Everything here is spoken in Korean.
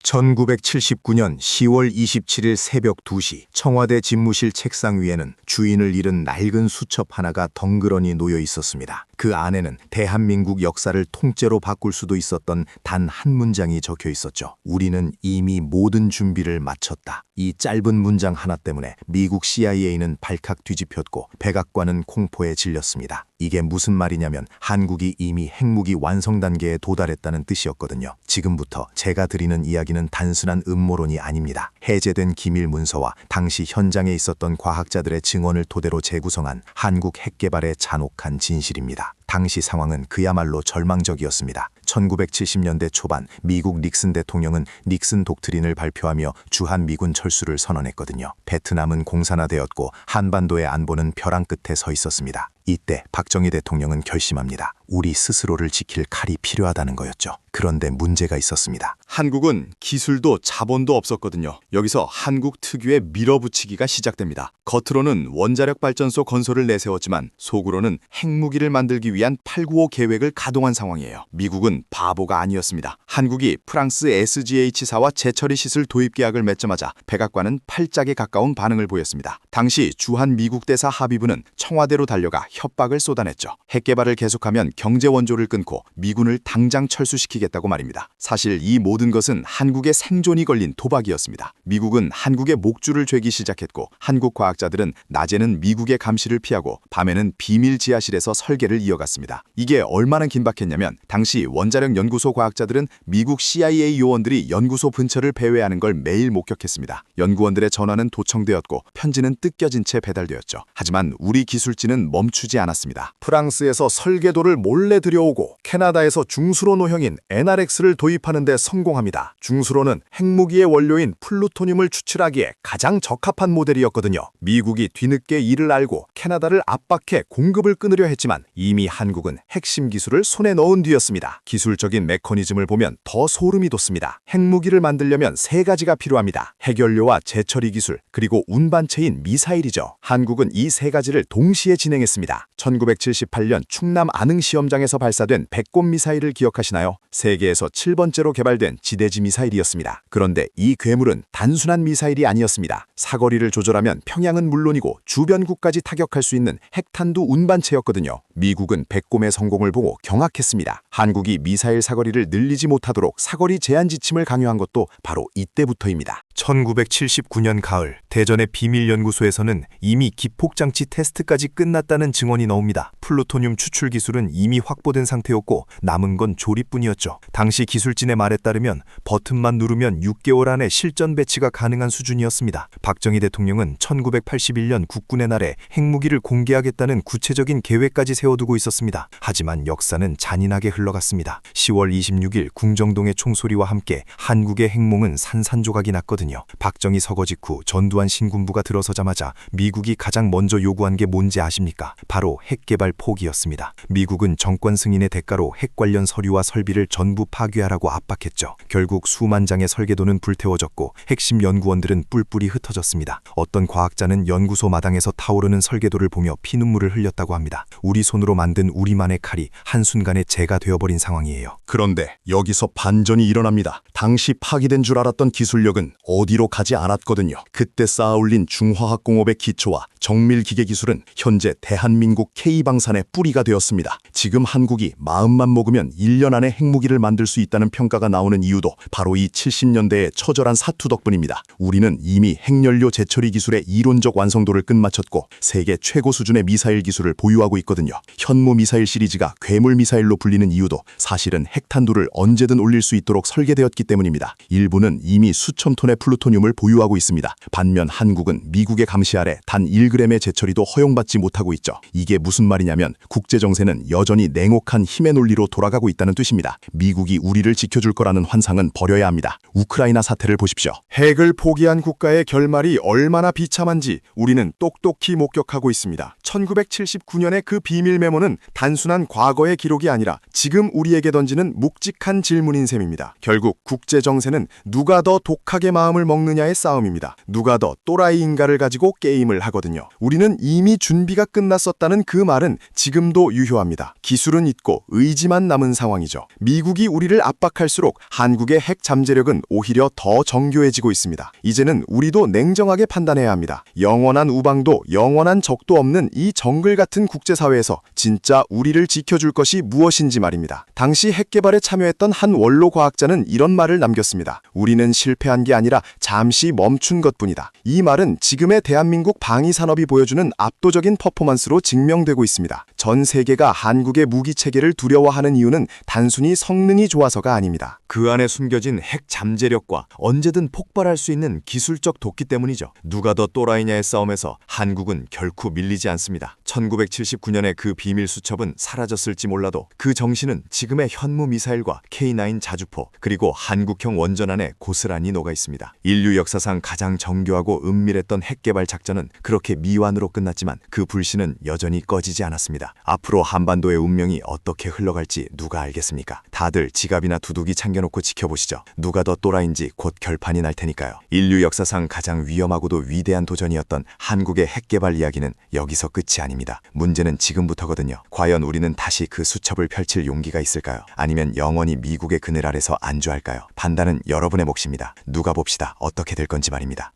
1979년 10월 27일 새벽 2시 청와대 집무실 책상 위에는 주인을 잃은 낡은 수첩 하나가 덩그러니 놓여 있었습니다. 그 안에는 대한민국 역사를 통째로 바꿀 수도 있었던 단 한 문장이 적혀 있었죠. 우리는 이미 모든 준비를 마쳤다. 이 짧은 문장 하나 때문에 미국 CIA는 발칵 뒤집혔고 백악관은 공포에 질렸습니다. 이게 무슨 말이냐면 한국이 이미 핵무기 완성 단계에 도달했다는 뜻이었거든요. 지금부터 제가 드리는 이야기는 단순한 음모론이 아닙니다. 해제된 기밀 문서와 당시 현장에 있었던 과학자들의 증언을 토대로 재구성한 한국 핵개발의 잔혹한 진실입니다. 당시 상황은 그야말로 절망적이었습니다. 1970년대 초반 미국 닉슨 대통령은 닉슨 독트린을 발표하며 주한미군 철수를 선언했거든요. 베트남은 공산화되었고 한반도의 안보는 벼랑 끝에 서 있었습니다. 이때 박정희 대통령은 결심합니다. 우리 스스로를 지킬 칼이 필요하다는 거였죠. 그런데 문제가 있었습니다. 한국은 기술도 자본도 없었거든요. 여기서 한국 특유의 밀어붙이기가 시작됩니다. 겉으로는 원자력 발전소 건설을 내세웠지만 속으로는 핵무기를 만들기 위한 895 계획을 가동한 상황이에요. 미국은 바보가 아니었습니다. 한국이 프랑스 SGH사와 재처리 시술 도입 계약을 맺자마자 백악관은 팔짝에 가까운 반응을 보였습니다. 당시 주한 미국 대사 합의부는 청와대로 달려가 협박을 쏟아냈죠. 핵개발을 계속하면 경제 원조를 끊고 미군을 당장 철수시키겠다고 말입니다. 사실 이 모든 것은 한국의 생존이 걸린 도박이었습니다. 미국은 한국의 목줄을 죄기 시작했고 한국 과학자들은 낮에는 미국의 감시를 피하고 밤에는 비밀 지하실에서 설계를 이어갔습니다. 이게 얼마나 긴박했냐면 당시 원자력 연구소 과학자들은 미국 CIA 요원들이 연구소 근처를 배회하는 걸 매일 목격했습니다. 연구원들의 전화는 도청되었고 편지는 뜯겨진 채 배달되었죠. 하지만 우리 기술진은 멈추지 않았습니다. 프랑스에서 설계도를 몰래 들여오고 캐나다에서 중수로 노형인 NRX를 도입하는 데 성공합니다. 중수로는 핵무기의 원료인 플루토늄을 추출하기에 가장 적합한 모델이었거든요. 미국이 뒤늦게 이를 알고 캐나다를 압박해 공급을 끊으려 했지만 이미 한국은 핵심 기술을 손에 넣은 뒤였습니다. 기술적인 메커니즘을 보면 더 소름이 돋습니다. 핵무기를 만들려면 세 가지가 필요합니다. 핵연료와 재처리 기술, 그리고 운반체인 미사일이죠. 한국은 이 세 가지를 동시에 진행했습니다. 1978년 충남 안흥 시험장에서 발사된 백곰 미사일을 기억하시나요? 세계에서 7번째로 개발된 지대지 미사일이었습니다. 그런데 이 괴물은 단순한 미사일이 아니었습니다. 사거리를 조절하면 평양은 물론이고 주변국까지 타격할 수 있는 핵탄두 운반체였거든요. 미국은 백곰의 성공을 보고 경악했습니다. 한국이 미사일 사거리를 늘리지 못하도록 사거리 제한 지침을 강요한 것도 바로 이때부터입니다. 1979년 가을 대전의 비밀연구소에서는 이미 기폭장치 테스트까지 끝났다는 증언이 나옵니다. 플루토늄 추출 기술은 이미 확보된 상태였고 남은 건 조립뿐이었죠. 당시 기술진의 말에 따르면 버튼만 누르면 6개월 안에 실전 배치가 가능한 수준이었습니다. 박정희 대통령은 1981년 국군의 날에 핵무기를 공개하겠다는 구체적인 계획까지 세워두고 있었습니다. 하지만 역사는 잔인하게 흘러갔습니다. 10월 26일 궁정동의 총소리와 함께 한국의 핵몽은 산산조각이 났거든요. 박정희 서거 직후 전두환 신군부가 들어서자마자 미국이 가장 먼저 요구한 게 뭔지 아십니까? 바로 핵개발 포기였습니다. 미국은 정권 승인의 대가로 핵 관련 서류와 설비를 전부 파괴하라고 압박했죠. 결국 수만 장의 설계도는 불태워졌고 핵심 연구원들은 뿔뿔이 흩어졌습니다. 어떤 과학자는 연구소 마당에서 타오르는 설계도를 보며 피눈물을 흘렸다고 합니다. 우리 손으로 만든 우리만의 칼이 한순간에 재가 되어버린 상황이에요. 그런데 여기서 반전이 일어납니다. 당시 파기된 줄 알았던 기술력은 어디로 가지 않았거든요. 그때 쌓아올린 중화학공업의 기초와 정밀기계 기술은 현재 대한민국 K방산의 뿌리가 되었습니다. 지금 한국이 마음만 먹으면 1년 안에 핵무기를 만들 수 있다는 평가가 나오는 이유도 바로 이 70년대의 처절한 사투 덕분입니다. 우리는 이미 핵연료 재처리 기술의 이론적 완성도를 끝마쳤고 세계 최고 수준의 미사일 기술을 보유하고 있거든요. 현무 미사일 시리즈가 괴물 미사일로 불리는 이유도 사실은 핵탄두를 언제든 올릴 수 있도록 설계되었기 때문입니다. 일본은 이미 수천 톤의 플루토늄을 보유하고 있습니다. 반면 한국은 미국의 감시 아래 단 1g의 재처리도 허용받지 못하고 있죠. 이게 무슨 말이냐면 국제정세는 여전히 냉혹한 힘의 논리로 돌아가고 있다는 뜻입니다. 미국이 우리를 지켜줄 거라는 환상은 버려야 합니다. 우크라이나 사태를 보십시오. 핵을 포기한 국가의 결말이 얼마나 비참한지 우리는 똑똑히 목격하고 있습니다. 1979년의 그 비밀 메모는 단순한 과거의 기록이 아니라 지금 우리에게 던지는 묵직한 질문인 셈입니다. 결국 국제 정세는 누가 더 독하게 마음을 먹느냐의 싸움입니다. 누가 더 또라이인가를 가지고 게임을 하거든요. 우리는 이미 준비가 끝났었다는 그 말은 지금도 유효합니다. 기술은 있고 의지만 남은 상황이죠. 미국이 우리를 압박할수록 한국의 핵 잠재력은 오히려 더 정교해지고 있습니다. 이제는 우리도 냉정하게 판단해야 합니다. 영원한 우방도 영원한 적도 없는 이 정글 같은 국제사회에서 진짜 우리를 지켜줄 것이 무엇인지 말입니다. 당시 핵 개발에 참여했던 한 원로 과학자는 이런 말을 남겼습니다. 우리는 실패한 게 아니라 잠시 멈춘 것뿐이다. 이 말은 지금의 대한민국 방위 산업이 보여주는 압도적인 퍼포먼스로 증명되고 있습니다. 전 세계가 한국의 무기 체계를 두려워하는 이유는 단순히 성능이 좋아서가 아닙니다. 그 안에 숨겨진 핵 잠재력과 언제든 폭발할 수 있는 기술적 도끼 때문이죠. 누가 더 또라이냐의 싸움에서 한국은 결코 밀리지 않습니다. 1979년의 그 비밀 수첩은 사라졌을지 몰라도 그 정신은 지금의 현무 미사일과 K9 자주포 그리고 한국형 원전 안에 고스란히 녹아 있습니다. 인류 역사상 가장 정교하고 은밀했던 핵 개발 작전은 그렇게 미완으로 끝났지만 그 불씨는 여전히 꺼지지 않았습니다. 앞으로 한반도의 운명이 어떻게 흘러갈지 누가 알겠습니까? 다들 지갑이나 두둑이 챙겨놓고 지켜보시죠. 누가 더 또라이인지 곧 결판이 날 테니까요. 인류 역사상 가장 위험하고도 위대한 도전이었던 한국의 핵 개발 이야기는 여기서 끝이 아닙니다. 문제는 지금부터거든요. 과연 우리는 다시 그 수첩을 펼칠 용기가 있을까요? 아니면 영원히 미국의 그늘 아래서 안주할까요? 판단은 여러분의 몫입니다. 누가 봅시다. 어떻게 될 건지 말입니다.